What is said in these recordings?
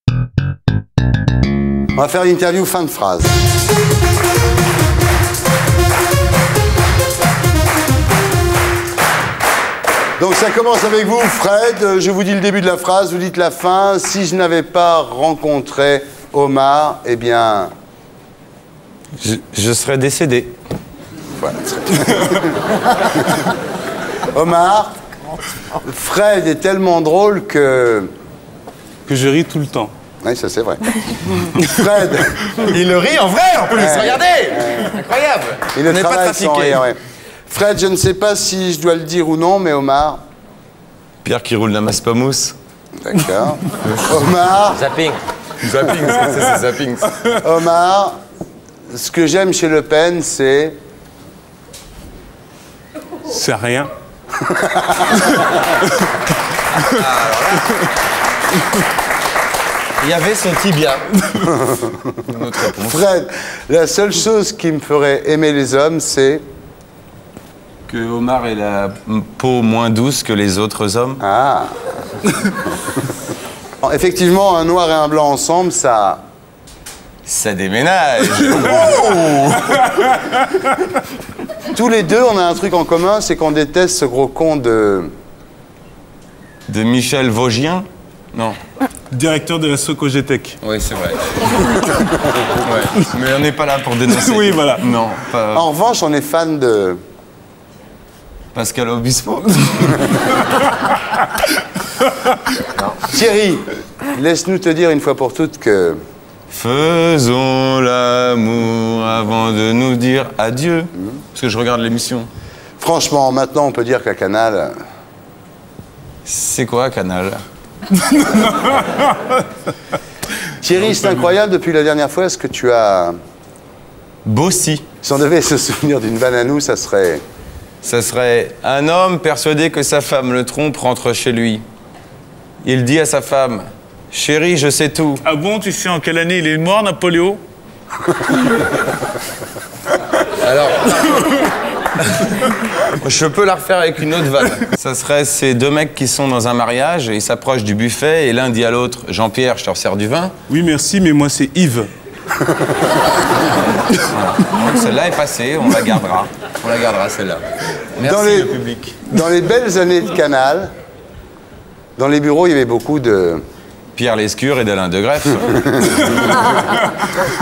On va faire l'interview fin de phrase. Donc ça commence avec vous, Fred. Je vous dis le début de la phrase, vous dites la fin. Si je n'avais pas rencontré Omar, eh bien... Je serais décédé. Voilà. Omar, Fred est tellement drôle que je ris tout le temps. Oui, ça c'est vrai. Fred, Il le rit en vrai, en plus, regardez. Incroyable. il ne On n'est pas travaille sans trafiqué. rire, ouais. Fred, je ne sais pas si je dois le dire ou non, mais Omar... Pierre qui roule la masse pas mousse. D'accord. Omar, Zapping. Zapping, c'est zapping. Omar, ce que j'aime chez Le Pen, c'est... C'est rien. Il y avait son tibia. Une autre réponse. Fred, la seule chose qui me ferait aimer les hommes, c'est... Que Omar ait la peau moins douce que les autres hommes. Ah. Effectivement, un noir et un blanc ensemble, ça... Ça déménage. Tous les deux, on a un truc en commun, c'est qu'on déteste ce gros con de... De Michel Vaugien. Non. Directeur de la Socogétech. Oui, c'est vrai. Ouais. Mais on n'est pas là pour dénoncer. Oui, voilà. Non, pas En revanche, on est fan de... Pascal Obispo. Thierry, laisse-nous te dire une fois pour toutes que... Faisons l'amour avant de nous dire adieu. Parce que je regarde l'émission. Franchement, maintenant, on peut dire qu'à Canal... C'est quoi, Canal? Thierry, c'est incroyable, depuis la dernière fois, est-ce que tu as... Bossy. Si on devait se souvenir d'une vanne à nous, ça serait... Ça serait un homme persuadé que sa femme le trompe rentre chez lui. Il dit à sa femme, chérie, je sais tout. Ah bon, tu sais en quelle année il est mort, Napoléon? Alors, je peux la refaire avec une autre vanne. Ça serait ces deux mecs qui sont dans un mariage et ils s'approchent du buffet et l'un dit à l'autre, Jean-Pierre, je te resserre du vin. Oui, merci, mais moi c'est Yves. Donc celle-là est passée, on la gardera. On la gardera celle-là. Merci le public. Dans les belles années de Canal, dans les bureaux, il y avait beaucoup de... Pierre Lescure et d'Alain de Greff.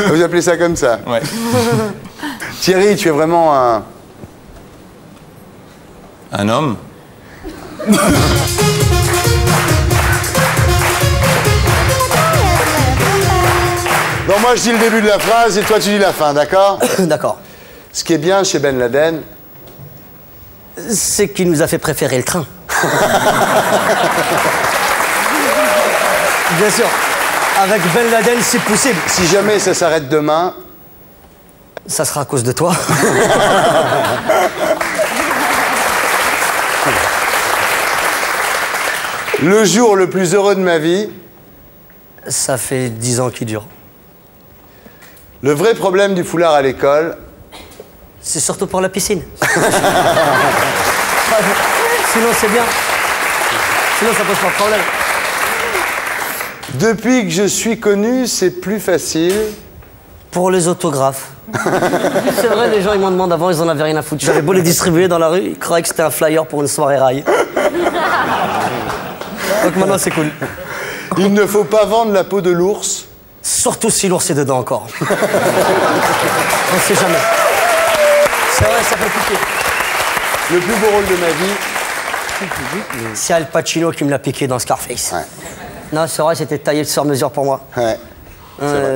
Vous appelez ça comme ça? Ouais. Thierry, tu es vraiment un... Un homme. Donc moi, je dis le début de la phrase et toi, tu dis la fin, d'accord? D'accord. Ce qui est bien chez Ben Laden... C'est qu'il nous a fait préférer le train. Bien sûr. Avec Ben Laden, c'est possible. Si jamais ça s'arrête demain... Ça sera à cause de toi. Le jour le plus heureux de ma vie... Ça fait 10 ans qu'il dure. Le vrai problème du foulard à l'école... C'est surtout pour la piscine. Sinon, c'est bien. Sinon, ça pose pas de problème. Depuis que je suis connu, c'est plus facile... Pour les autographes. C'est vrai, les gens, ils m'en demandent avant, ils en avaient rien à foutre. J'avais beau les distribuer dans la rue, ils croyaient que c'était un flyer pour une soirée rail. Donc maintenant, c'est cool. Il ne faut pas vendre la peau de l'ours. Surtout si l'ours est dedans encore. On sait jamais. C'est vrai, ça peut piquer. Le plus beau rôle de ma vie... C'est Al Pacino qui me l'a piqué dans Scarface. Ouais. Non, c'est vrai, c'était taillé sur mesure pour moi. Ouais.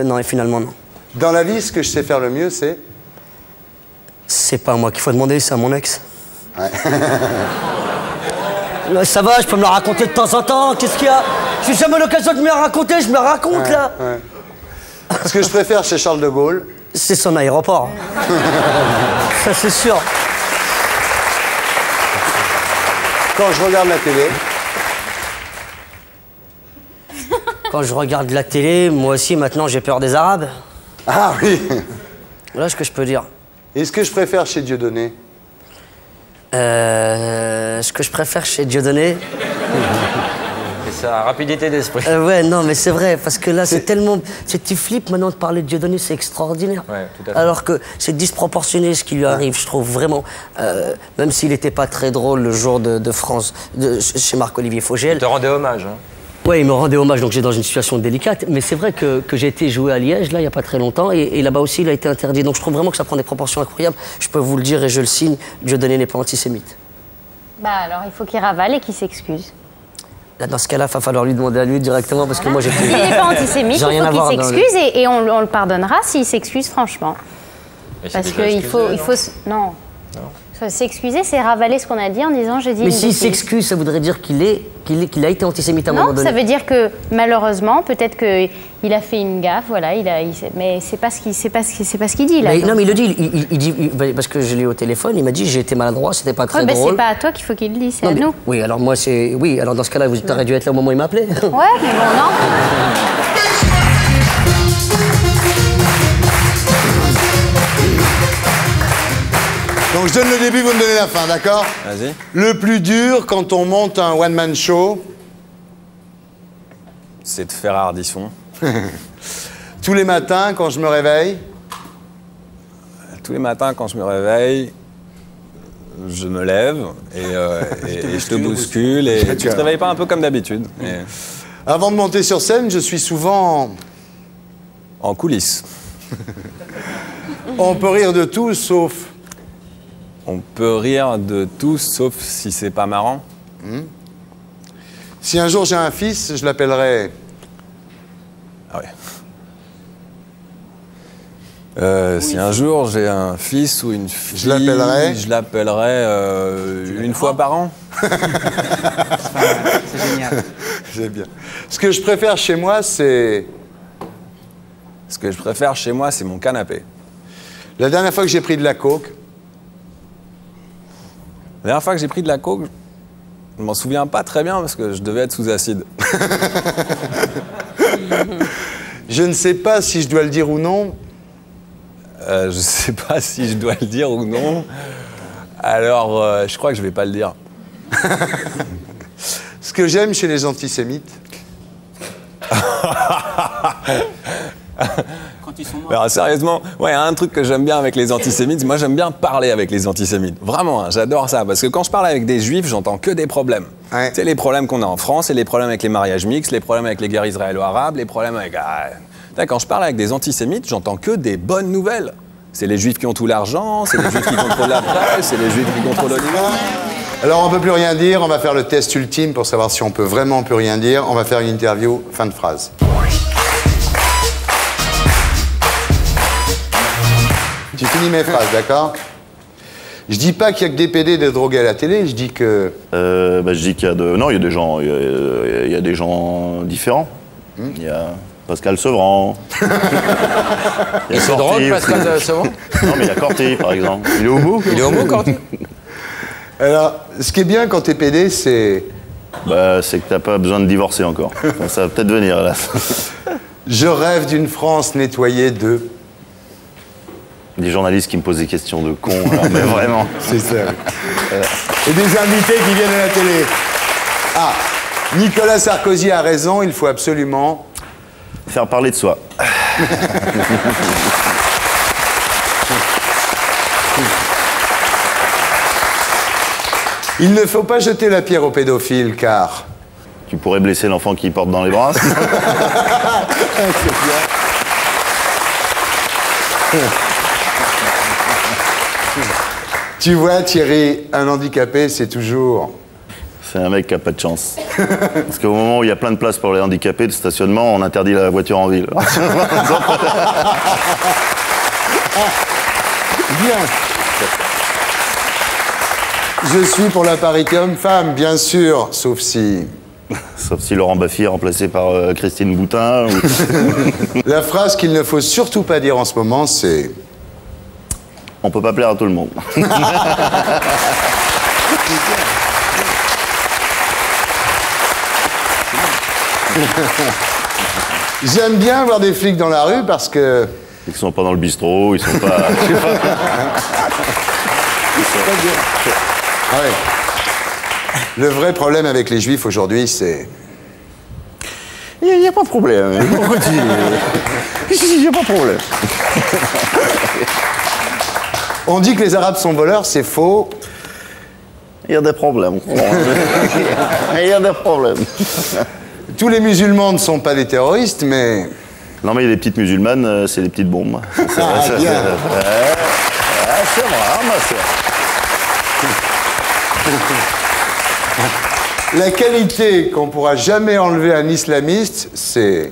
Non, et finalement, non. Dans la vie, ce que je sais faire le mieux, c'est... C'est pas à moi qu'il faut demander, c'est à mon ex. Ouais. Ça va, je peux me la raconter de temps en temps. Qu'est-ce qu'il y a? J'ai jamais l'occasion de me la raconter, je me la raconte, là. Ouais. Ce que je préfère chez Charles de Gaulle... C'est son aéroport. Ça, c'est sûr. Quand je regarde la télé... Quand je regarde la télé, moi aussi, maintenant, j'ai peur des Arabes. Ah oui. Voilà ce que je peux dire. Et ce que je préfère chez Dieudonné... Ce que je préfère chez Dieudonné... sa rapidité d'esprit. Ouais, non, mais c'est vrai, parce que là, c'est tellement... Tu flippes maintenant de parler de Dieudonné, c'est extraordinaire. Ouais, tout à fait. Alors que c'est disproportionné ce qui lui arrive, je trouve vraiment. Même s'il n'était pas très drôle le jour de France, chez Marc-Olivier Fogel. Il te rendait hommage. Hein. Ouais, il me rendait hommage, donc j'étais dans une situation délicate. Mais c'est vrai que j'ai été joué à Liège, là, il n'y a pas très longtemps, et là-bas aussi, il a été interdit. Donc je trouve vraiment que ça prend des proportions incroyables. Je peux vous le dire et je le signe, Dieudonné n'est pas antisémite. Bah alors, il faut qu'il ravale et qu'il s'excuse. Là, dans ce cas-là, il va falloir lui demander à lui directement, parce que moi, j'ai S'il n'est pas antisémite, J'ai rien il à faut voir qu'il dans s'excuse et on le pardonnera s'il s'excuse franchement. Parce qu'il faut... Non. S'excuser, c'est ravaler ce qu'on a dit en disant j'ai dit Mais une s'il bêtise. s'excuse, ça voudrait dire qu'il a été antisémite à un moment Non, donné. ça veut dire que malheureusement, peut-être qu'il a fait une gaffe, voilà, mais c'est pas ce qu'il dit là. Mais, donc. non, mais il le dit, il dit, parce que je l'ai eu au téléphone, il m'a dit j'ai été maladroit, c'était pas très Ouais, drôle. c'est pas à toi qu'il faut qu'il le dise, c'est Non, à mais- nous. Oui, alors moi c'est. Oui, alors dans ce cas-là, vous auriez dû être là au moment où il m'appelait. Ouais, mais bon, non. Donc je donne le début, vous me donnez la fin, d'accord? Vas-y. Le plus dur quand on monte un one-man show, C'est de faire Ardisson. tous les matins quand je me réveille, Tous les matins, quand je me réveille, je me lève et je te bouscule. Et tu te réveilles pas un peu comme d'habitude. avant de monter sur scène, je suis souvent... En coulisses. On peut rire de tout sauf... On peut rire de tout, sauf si c'est pas marrant. Si un jour j'ai un fils, je l'appellerai... Ah ouais. Si un jour j'ai un fils ou une fille, Je l'appellerai je l'appellerai une fois par an. C'est génial. J'aime bien. Ce que je préfère chez moi, c'est... Ce que je préfère chez moi, c'est mon canapé. La dernière fois que j'ai pris de la coke, La dernière fois que j'ai pris de la coke, je m'en souviens pas très bien parce que je devais être sous acide. je ne sais pas si je dois le dire ou non. Je sais pas si je dois le dire ou non. Alors, je crois que je vais pas le dire. Ce que j'aime chez les antisémites, Quand ils sont morts. Alors, sérieusement, ouais, un truc que j'aime bien avec les antisémites, moi j'aime bien parler avec les antisémites. Vraiment, hein, j'adore ça. Parce que quand je parle avec des juifs, j'entends que des problèmes. Ouais. Tu sais, les problèmes qu'on a en France, et les problèmes avec les mariages mixtes, les problèmes avec les guerres israélo-arabes, les problèmes avec... Quand je parle avec des antisémites, j'entends que des bonnes nouvelles. C'est les juifs qui ont tout l'argent, c'est les juifs qui contrôlent la presse, c'est les juifs qui contrôlent l'univers. alors on ne peut plus rien dire, on va faire le test ultime pour savoir si on peut vraiment plus rien dire. On va faire une interview, fin de phrase. J'ai fini mes phrases, d'accord? Je dis pas qu'il y a que des PD et des drogués à la télé, je dis que... Je dis qu'il y a non, il y a des gens, il y a des gens différents. Il y a Pascal Sevran. Il y a C'est Corti drôle, aussi. Pascal Sevran. Non, mais il y a Corti, par exemple. Il est au bout. Il est homo, Corti. Alors, ce qui est bien quand t'es PD, c'est... C'est que t'as pas besoin de divorcer encore. Enfin, ça va peut-être venir, là. Je rêve d'une France nettoyée de... Des journalistes qui me posent des questions de cons, alors, mais vraiment. C'est ça. Et des invités qui viennent à la télé. Ah, Nicolas Sarkozy a raison, il faut absolument... Faire parler de soi. Il ne faut pas jeter la pierre aux pédophiles, car... Tu pourrais blesser l'enfant qui porte dans les bras. Tu vois, Thierry, un handicapé, c'est toujours... C'est un mec qui a pas de chance. Parce qu'au moment où il y a plein de places pour les handicapés de stationnement, on interdit la voiture en ville. Bien. Je suis pour la parité homme-femme, bien sûr, sauf si... Sauf si Laurent Baffy est remplacé par Christine Boutin. La phrase qu'il ne faut surtout pas dire en ce moment, c'est... On peut pas plaire à tout le monde. J'aime bien voir des flics dans la rue parce que... Ils sont pas dans le bistrot, ils sont pas... Ah ouais. Le vrai problème avec les juifs aujourd'hui, c'est... Il n'y a pas de problème. Il n'y a pas de problème. On dit que les Arabes sont voleurs, c'est faux. Il y a des problèmes. Il y a des problèmes. Tous les musulmans ne sont pas des terroristes, mais... Non, mais les petites musulmanes, c'est des petites bombes. Bien. C'est vrai, ma soeur. La qualité qu'on pourra jamais enlever à un islamiste, c'est...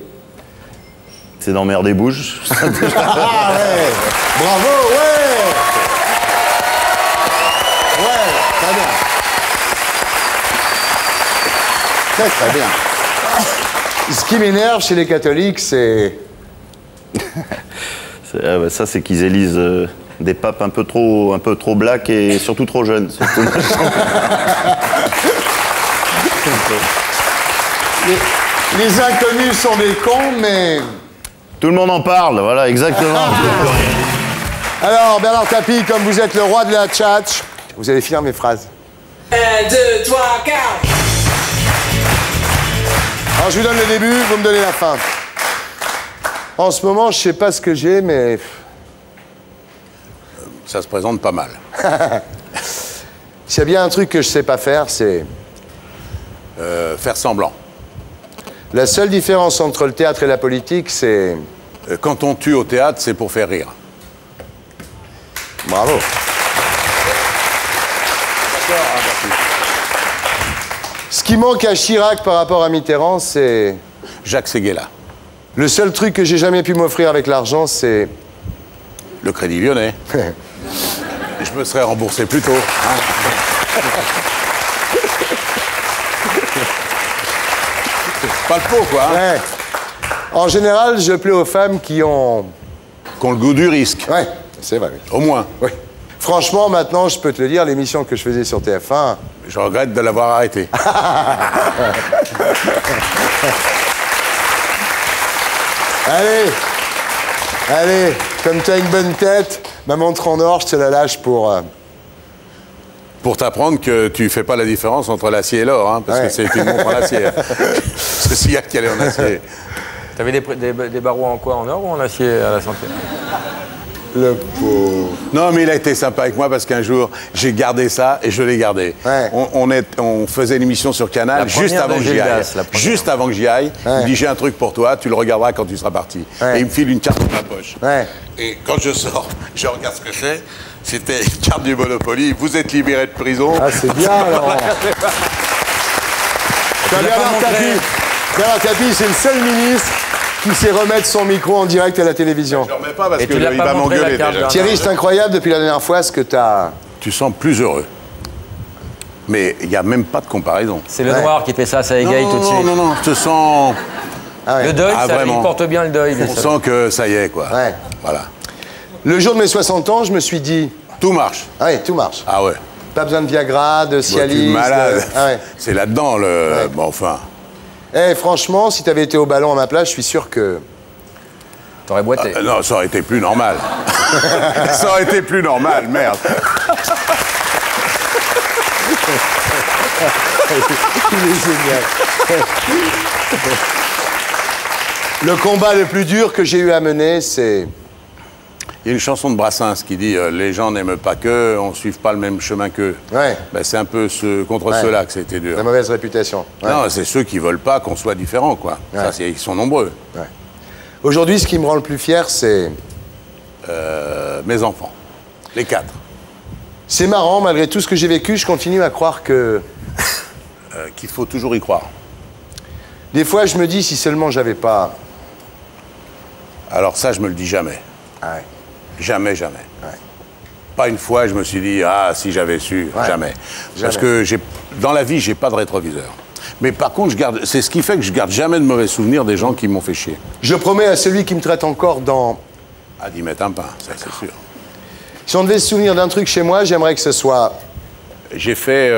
C'est d'emmerder bouge. Ah ouais. Bravo, ouais. Ouais, très bien. Très très bien. Ce qui m'énerve chez les catholiques, c'est... Ça, c'est qu'ils élisent des papes un peu trop black et surtout trop jeunes. Surtout. Les inconnus sont des cons, mais... Tout le monde en parle, voilà, exactement. Alors, Bernard Tapie, comme vous êtes le roi de la tchatch, vous allez finir mes phrases. 1, 2, 3, 4. Alors, je vous donne le début, vous me donnez la fin. En ce moment, je sais pas ce que j'ai, mais... Ça se présente pas mal. S'il y a bien un truc que je sais pas faire, c'est... Faire semblant. La seule différence entre le théâtre et la politique, c'est... Quand on tue au théâtre, c'est pour faire rire. Bravo. Ce qui manque à Chirac par rapport à Mitterrand, c'est... Jacques Séguéla. Le seul truc que j'ai jamais pu m'offrir avec l'argent, c'est... Le Crédit Lyonnais. Je me serais remboursé plus tôt. Pas le pot, quoi. Hein. Ouais. En général, je plais aux femmes qui ont... Qu'on le goût du risque. Ouais, c'est vrai. Oui. Au moins. Oui. Franchement, maintenant, je peux te le dire, l'émission que je faisais sur TF1... Je regrette de l'avoir arrêté. Allez, comme tu as une bonne tête, ma montre en or, je te la lâche pour... Pour t'apprendre que tu fais pas la différence entre l'acier et l'or, hein, parce que c'est une montre en acier. Ceci y a qu'elle est en acier. T'avais des barreaux en quoi? En or ou en acier à la santé? Le pauvre. Non, mais il a été sympa avec moi parce qu'un jour, j'ai gardé ça et je l'ai gardé. Ouais. On faisait l'émission sur Canal juste avant que j'y aille. Juste avant que j'y aille, il me dit j'ai un truc pour toi, tu le regarderas quand tu seras parti. Ouais. Et il me file une carte dans ma poche. Ouais. Et quand je sors, je regarde ce que c'est. C'était une carte du Monopoly. Vous êtes libéré de prison. Ah, c'est bien, alors. Bernard Tapie, c'est le seul ministre qui sait remettre son micro en direct à la télévision. Je ne remets pas parce Et qu'il tu l'as pas va montré, m'engueuler la carte, déjà. Thierry, c'est incroyable depuis la dernière fois ce que tu as... Tu sens plus heureux. Mais il n'y a même pas de comparaison. C'est le noir qui fait ça, ça égaye tout de suite. Non, je te sens... Ah ouais. Le deuil, Ah, ça, vraiment. il porte bien le deuil. On sent que ça y est, quoi. Ouais. Voilà. Le jour de mes 60 ans, je me suis dit... Tout marche. Ah ouais, tout marche. Ah ouais. Pas besoin de Viagra, de Toi, tu es Cialis... malade. Ah ouais. C'est là-dedans, le... Ouais. Bon, enfin... Eh, franchement, si t'avais été au ballon à ma place, je suis sûr que... T'aurais boité. Non, ça aurait été plus normal. Ça aurait été plus normal, merde. Il est génial. Le combat le plus dur que j'ai eu à mener, c'est... Il y a une chanson de Brassens qui dit les gens n'aiment pas qu'eux, on ne suive pas le même chemin qu'eux. Ouais. Ben, c'est un peu contre Ouais. ceux-là que c'était dur. La mauvaise réputation. Ouais. Non, c'est ceux qui veulent pas qu'on soit différents, quoi. Ouais. Ça, ils sont nombreux. Ouais. Aujourd'hui, ce qui me rend le plus fier, c'est... Mes enfants. Les 4. C'est marrant, malgré tout ce que j'ai vécu, je continue à croire que... Qu'il faut toujours y croire. Des fois, je me dis, si seulement j'avais pas... Alors ça, je me le dis jamais. Ah ouais. Jamais, jamais. Ouais. Pas une fois, je me suis dit, ah, si j'avais su, Ouais. jamais. Jamais. Parce que dans la vie, j'ai pas de rétroviseur. Mais par contre, c'est ce qui fait que je garde jamais de mauvais souvenirs des gens qui m'ont fait chier. Je promets à celui qui me traite encore dans... À d'y mettre un pain, ça c'est sûr. Si on devait se souvenir d'un truc chez moi, j'aimerais que ce soit... J'ai fait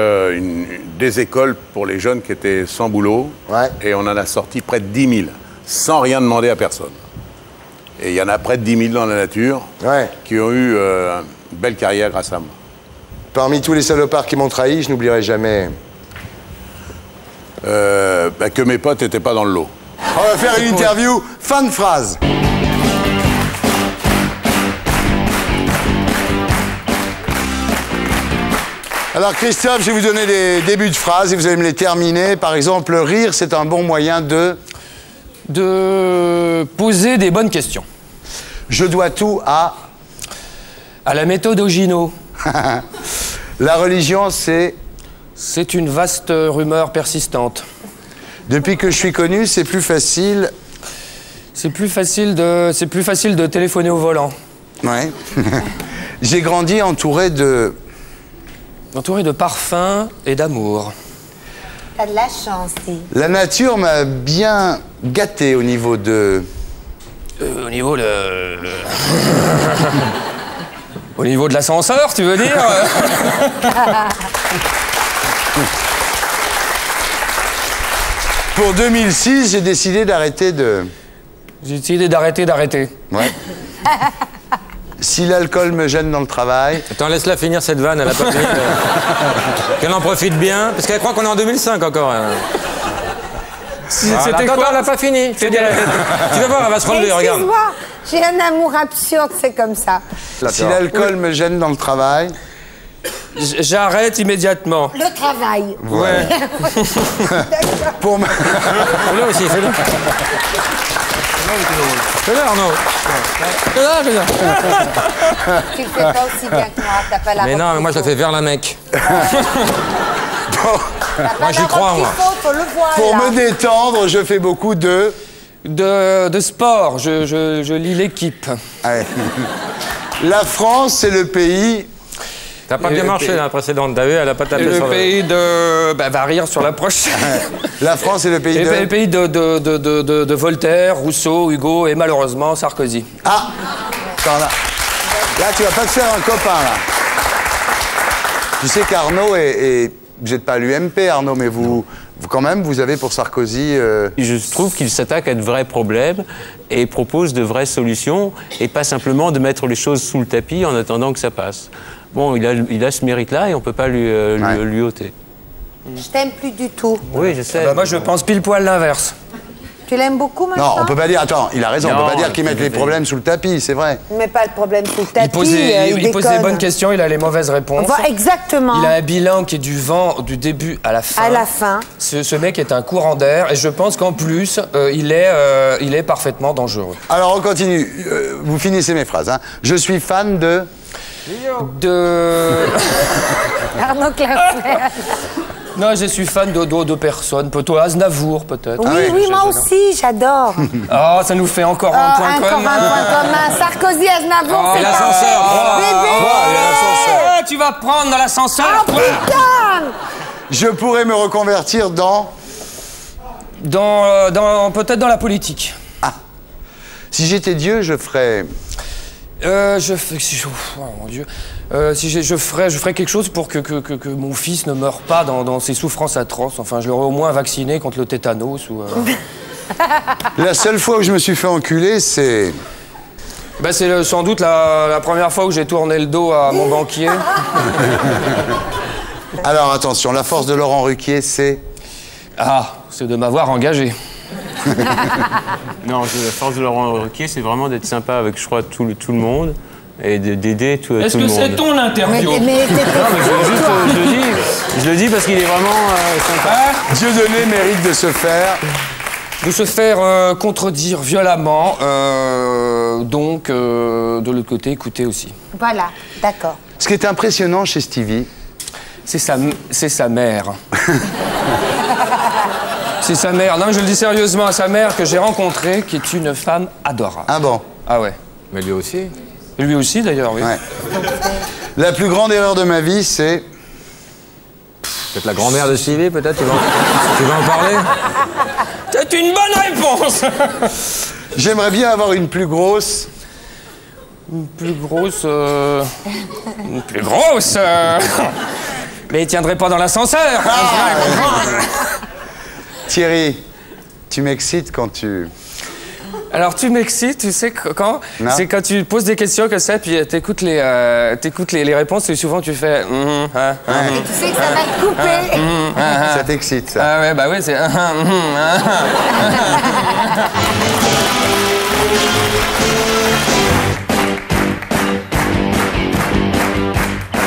des écoles pour les jeunes qui étaient sans boulot. Ouais. Et on en a sorti près de 10 000, sans rien demander à personne. Et il y en a près de 10 000 dans la nature Ouais. qui ont eu une belle carrière grâce à moi. Parmi tous les salopards qui m'ont trahi, je n'oublierai jamais... Que mes potes n'étaient pas dans le lot. On va faire une interview. Fin de phrase. Alors Christophe, je vais vous donner des débuts de phrases et vous allez me les terminer. Par exemple, rire, c'est un bon moyen de poser des bonnes questions. Je dois tout à la méthode Ogino. La religion, c'est une vaste rumeur persistante. Depuis que je suis connu, c'est plus facile. C'est plus facile de téléphoner au volant. Ouais. J'ai grandi entouré de parfums et d'amour. T'as de la chance, dis. La nature m'a bien gâté au niveau de... Au niveau Au niveau de l'ascenseur, tu veux dire? Pour 2006, j'ai décidé d'arrêter de... J'ai décidé d'arrêter. Ouais. Si l'alcool me gêne dans le travail... Attends, laisse-la finir cette vanne, elle a pas fini. Qu'elle en profite bien, parce qu'elle croit qu'on est en 2005 encore. C'était quoi? Elle n'a pas fini. Tu vas voir, elle va se relever, regarde. Excuse-moi, j'ai un amour absurde, c'est comme ça. Si l'alcool me gêne dans le travail... J'arrête immédiatement. Le travail. Ouais. Pour me... Fais-le aussi, fais-le. Fais-le, Arnaud. Tu le fais pas aussi bien que moi, t'as pas la Mais non, mais moi je le fais vers la mec. Moi j'y crois, moi. Pour me détendre, je fais beaucoup de sport. Je lis l'équipe. Ouais. La France, c'est le pays... T'as pas bien marché la précédente, t'as vu, elle a pas tapé sur le pays de... va rire sur la prochaine. La France est le pays de... Le pays de Voltaire, Rousseau, Hugo et malheureusement Sarkozy. Ah, attends, là, tu vas pas te faire un copain, là. Tu sais qu'Arnaud est... Vous n'êtes pas à l'UMP, Arnaud, mais vous, quand même, vous avez pour Sarkozy... Je trouve qu'il s'attaque à de vrais problèmes et propose de vraies solutions et pas simplement de mettre les choses sous le tapis en attendant que ça passe. Bon, il a ce mérite-là et on ne peut pas lui ôter. Je t'aime plus du tout. Oui, je sais. Moi, je pense pile poil l'inverse. Tu l'aimes beaucoup maintenant? Non, on peut pas dire... Attends, il a raison, on peut pas dire qu'il mette les problèmes sous le tapis, c'est vrai. Il met pas le problème sous le tapis, il pose des bonnes questions, il a les mauvaises réponses. Exactement. Il a un bilan qui est du vent du début à la fin. À la fin. Ce mec est un courant d'air et je pense qu'en plus, il est parfaitement dangereux. Alors, on continue. Vous finissez mes phrases. Hein. Je suis fan de... Arnaud Claffer. Non, je suis fan de personnes. Plutôt Aznavour, peut-être. Oui, moi aussi, j'adore. Ah, ça nous fait encore un point commun. Encore un point commun. Sarkozy, Aznavour, c'est l'ascenseur. Bébé, tu vas prendre dans l'ascenseur. Oh, putain! Je pourrais me reconvertir dans... Peut-être dans la politique. Ah. Si j'étais Dieu, je ferais... Oh mon Dieu. Je ferais quelque chose pour que mon fils ne meure pas dans ses souffrances atroces. Enfin, je l'aurais au moins vacciné contre le tétanos ou... La seule fois où je me suis fait enculer, c'est... c'est sans doute la première fois où j'ai tourné le dos à mon banquier. Alors, attention, la force de Laurent Ruquier, c'est... Ah, c'est de m'avoir engagé. Non, la force de Laurent Ruquier, c'est vraiment d'être sympa avec, je crois, tout le monde et d'aider tout le monde. Est-ce que c'est ton interview? Je le dis parce qu'il est vraiment sympa. Dieudonné mérite de se faire... contredire violemment, donc de l'autre côté, écouter aussi. Voilà, d'accord. Ce qui est impressionnant chez Stevie... C'est sa mère. C'est sa mère. Non, mais je le dis sérieusement, sa mère que j'ai rencontrée, qui est une femme adorable. Ah bon? Ah ouais. Mais lui aussi. Lui aussi, d'ailleurs, oui. Ouais. La plus grande erreur de ma vie, c'est... Peut-être la grand-mère de Stevie, peut-être? Tu vas en parler? C'est une bonne réponse. J'aimerais bien avoir une plus grosse... Une plus grosse... Mais il tiendrait pas dans l'ascenseur. Thierry, tu m'excites quand tu... Alors tu m'excites, tu sais quand? C'est quand tu poses des questions comme ça, puis t'écoutes les réponses, et souvent tu fais. Et tu sais que ça va te couper. Ça t'excite, ça. Ah ouais, bah ouais, c'est.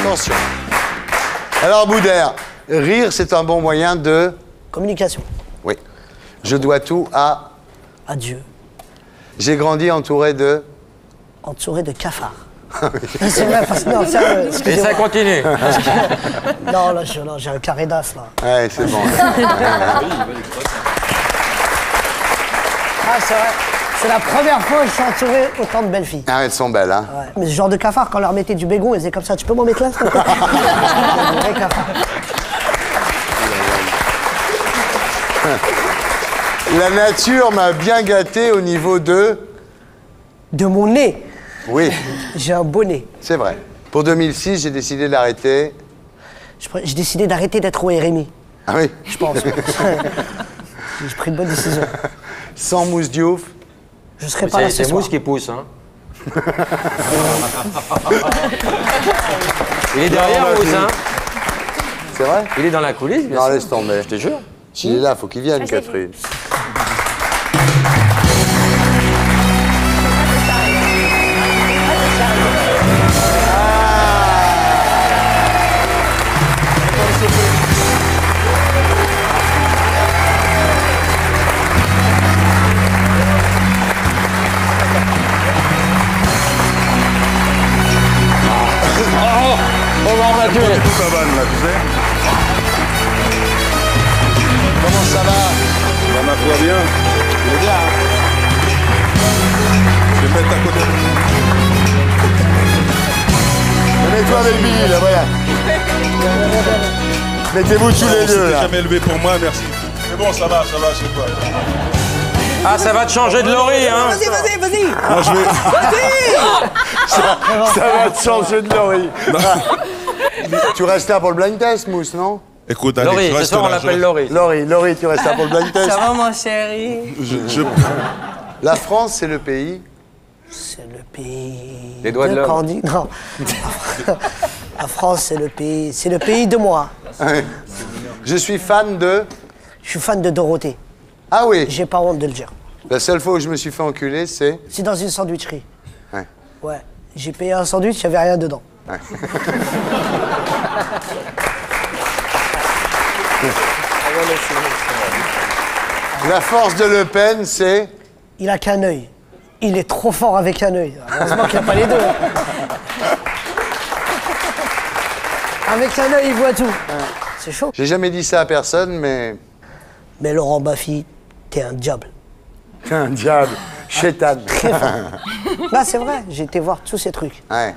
Attention. Alors, Boudère, rire, c'est un bon moyen de... Communication. Oui. Je dois tout à... À Dieu. J'ai grandi entouré de... Entouré de cafards. C'est vrai, parce que non, Et ça continue. Non, là, j'ai un carré d'as, là. Ouais, c'est bon. Ah, c'est vrai. C'est la première fois que je suis entouré autant de belles filles. Ah, elles sont belles, hein. Ouais. Mais ce genre de cafard, quand on leur mettait du bégon, ils faisaient comme ça. Tu peux m'en mettre là, s'il te plaît? Un vrai cafard. La nature m'a bien gâté au niveau de... De mon nez. Oui. J'ai un beau nez. C'est vrai. Pour 2006, j'ai décidé d'arrêter... J'ai décidé d'arrêter d'être au RMI. Ah oui? Je pense. J'ai pris une bonne décision. Sans Mousse Diouf. Je serai pas là ce C'est soir. Mousse qui pousse, hein. Il est derrière, Mousse, hein. C'est vrai? Il est dans la coulisse, bien Non, sûr. laisse tomber. Je te jure. S'il est là, faut qu'il vienne, Catherine. Comment ça va? Bah, ma foi, bien. Il est bien, hein? Je vais mettre à côté. Mets-toi avec Billy, là, voilà. Mettez-vous tous les deux, là. Jamais levé pour moi, merci. Mais bon, ça va, c'est quoi? Ah, ça va te changer de Laurie, hein. Vas-y. Moi, je vais... Ça va te changer de Laurie. Tu restes là pour le blind test, Mousse, non? Écoute, allez, Laurie, je ce reste soir, on là. l'appelle Laurie. Laurie, tu restes là pour le blind test. Ça va, mon chéri? La France, c'est le pays... C'est le pays. Les doigts de l'homme. Candy. Non. La France, c'est le pays de moi. Je suis fan de... Je suis fan de Dorothée. Ah oui? J'ai pas honte de le dire. La seule fois où je me suis fait enculer, c'est... C'est dans une sandwicherie. Ouais. Ouais. J'ai payé un sandwich, il n'y avait rien dedans. Ouais. La force de Le Pen, c'est... Il a qu'un œil. Il est trop fort avec un œil. Heureusement qu'il n'y a pas les deux. Avec un œil, il voit tout. C'est chaud. J'ai jamais dit ça à personne, mais... Mais Laurent Baffy, t'es un diable. T'es un diable. Chétan. Là, c'est vrai. J'ai été voir tous ces trucs. Ouais.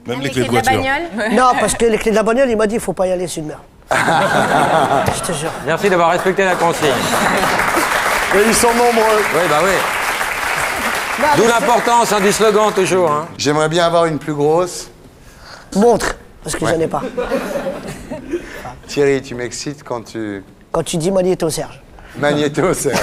Même les clés de voiture. Non, parce que les clés de la bagnole, il m'a dit, il faut pas y aller, c'est une merde. Je te jure. Merci d'avoir respecté la consigne. Et ils sont nombreux. Oui, bah oui. D'où l'importance du slogan, toujours. Hein. J'aimerais bien avoir une plus grosse. Montre, parce que j'en ai pas. Thierry, tu m'excites quand tu... Quand tu dis Magnéto Serge. Magnéto, Serge.